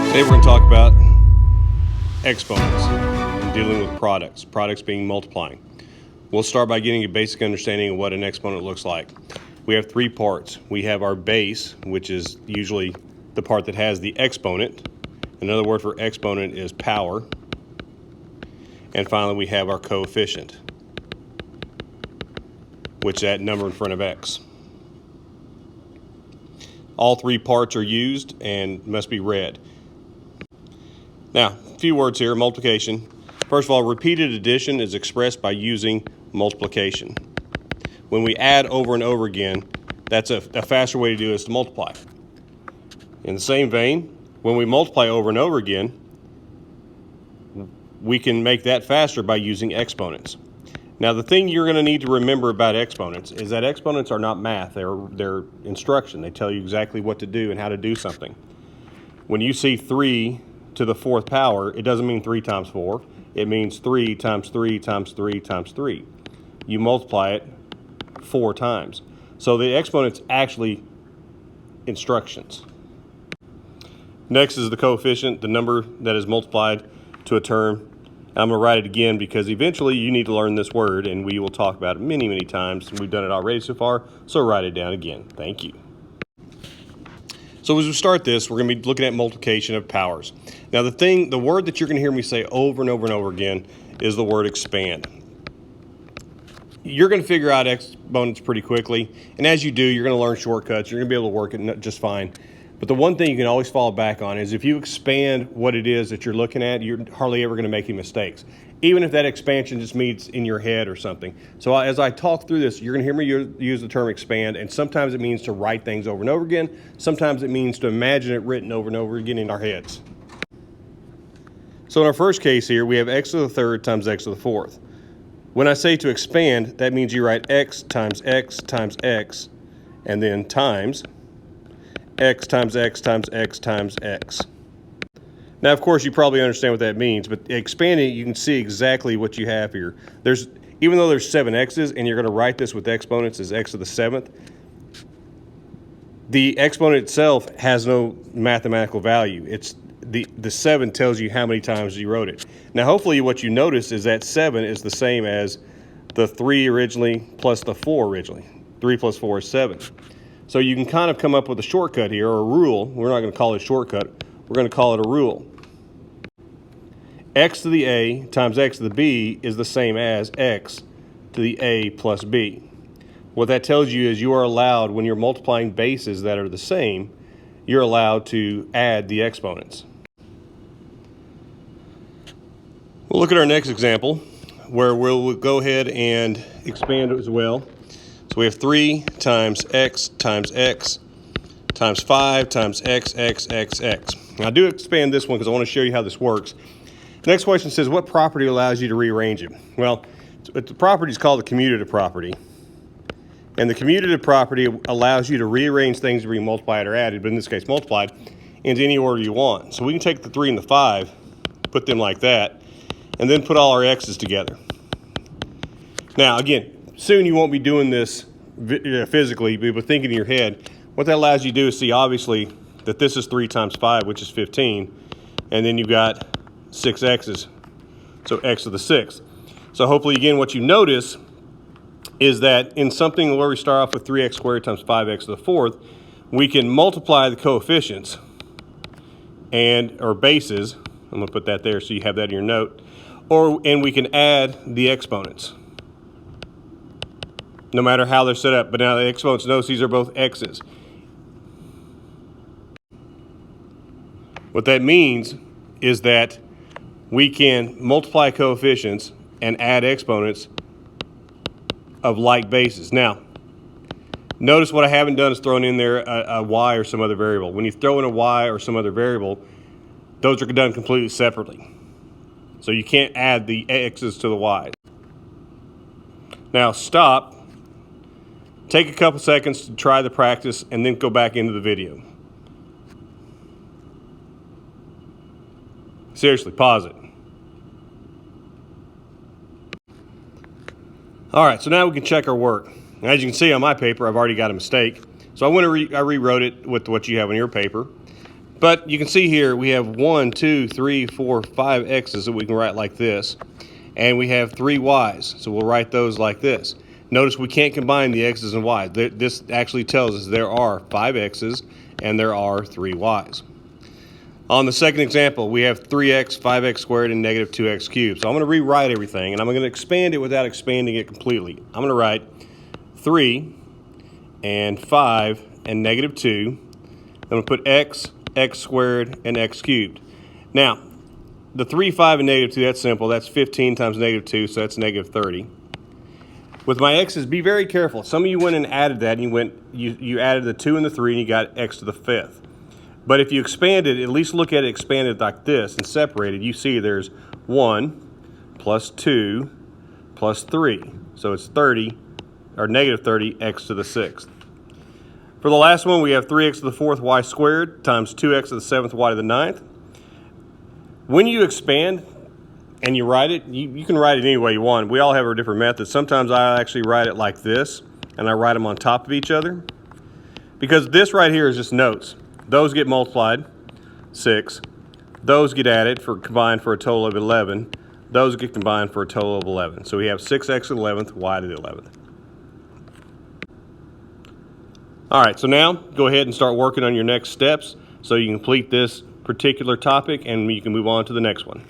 Today we're going to talk about exponents and dealing with products being multiplying. We'll start by getting a basic understanding of what an exponent looks like. We have three parts. We have our base, which is usually the part that has the exponent. Another word for exponent is power. And finally we have our coefficient, which is that number in front of x. All three parts are used and must be read. Now, a few words here. Multiplication. First of all, repeated addition is expressed by using multiplication. When we add over and over again, that's a faster way to do it is to multiply. In the same vein, when we multiply over and over again, we can make that faster by using exponents. Now, the thing you're going to need to remember about exponents is that exponents are not math. They're instruction. They tell you exactly what to do and how to do something. When you see 3 to the 4th power, it doesn't mean 3 times 4. It means 3 times 3 times 3 times 3. You multiply it 4 times. So the exponent's actually instructions. Next is the coefficient, the number that is multiplied to a term. I'm going to write it again because eventually you need to learn this word, and we will talk about it many, many times. We've done it already so far, so write it down again. Thank you. So as we start this, we're going to be looking at multiplication of powers. Now the word that you're going to hear me say over and over and over again is the word expand. You're going to figure out exponents pretty quickly, and as you do, you're going to learn shortcuts. You're going to be able to work it just fine. But the one thing you can always fall back on is if you expand what it is that you're looking at, you're hardly ever going to make any mistakes, even if that expansion just means in your head or something. So as I talk through this, you're going to hear me use the term expand, and sometimes it means to write things over and over again. Sometimes it means to imagine it written over and over again in our heads. So in our first case here, we have x to the 3rd times x to the 4th. When I say to expand, that means you write x times x times x, and then times x times x times x times x. Now, of course, you probably understand what that means, but expanding, you can see exactly what you have here. Even though there's 7 x's, and you're going to write this with exponents as x to the 7th, the exponent itself has no mathematical value. It's the 7 tells you how many times you wrote it. Now, hopefully what you notice is that 7 is the same as the 3 originally plus the 4 originally. 3 plus 4 is 7. So you can kind of come up with a shortcut here, or a rule. We're not going to call it a shortcut. We're going to call it a rule. X to the a times x to the b is the same as x to the a plus b. What that tells you is you are allowed, when you're multiplying bases that are the same, you're allowed to add the exponents. We'll look at our next example where we'll go ahead and expand as well. So we have 3 times x times x times 5 times x, x, x, x. Now I do expand this one because I want to show you how this works. The next question says, what property allows you to rearrange it? Well, the property is called the commutative property. And the commutative property allows you to rearrange things to be multiplied or added, but in this case multiplied, into any order you want. So we can take the 3 and the 5, put them like that, and then put all our x's together. Now again, soon you won't be doing this physically, but thinking in your head. What that allows you to do is see, obviously, that this is 3 times 5, which is 15, and then you've got 6 x's, so x to the 6th. So hopefully, again, what you notice is that in something where we start off with 3x squared times 5x to the 4th, we can multiply the coefficients or bases. I'm going to put that there so you have that in your note. And we can add the exponents, no matter how they're set up. But now the exponents, notice these are both x's. What that means is that we can multiply coefficients and add exponents of like bases. Now, notice what I haven't done is thrown in there a y or some other variable. When you throw in a y or some other variable, those are done completely separately. So you can't add the x's to the y's. Now stop, take a couple seconds to try the practice, and then go back into the video. Seriously, pause it. All right, so now we can check our work. As you can see on my paper, I've already got a mistake. So I rewrote it with what you have on your paper. But you can see here we have 1, 2, 3, 4, 5 x's that we can write like this. And we have 3 y's, so we'll write those like this. Notice we can't combine the x's and y's. This actually tells us there are 5 x's and there are 3 y's. On the second example, we have 3x, 5x squared, and negative 2x cubed. So I'm going to rewrite everything, and I'm going to expand it without expanding it completely. I'm going to write 3 and 5 and negative 2. I'm going to put x, x squared, and x cubed. Now, the 3, 5, and negative 2, that's simple. That's 15 times negative 2, so that's negative 30. With my x's, be very careful. Some of you went and added that, and you added the 2 and the 3, and you got x to the 5th. But if you expand it, at least look at it expanded like this and separated, you see there's 1 plus 2 plus 3. So it's 30, or negative 30, x to the 6th. For the last one, we have 3x to the 4th y squared times 2x to the 7th y to the 9th. When you expand and you write it, you can write it any way you want. We all have our different methods. Sometimes I actually write it like this, and I write them on top of each other. Because this right here is just notes. Those get multiplied, 6. Those get added combined for a total of 11. Those get combined for a total of 11. So we have 6x to the 11th, y to the 11th. All right, so now go ahead and start working on your next steps so you can complete this particular topic and you can move on to the next one.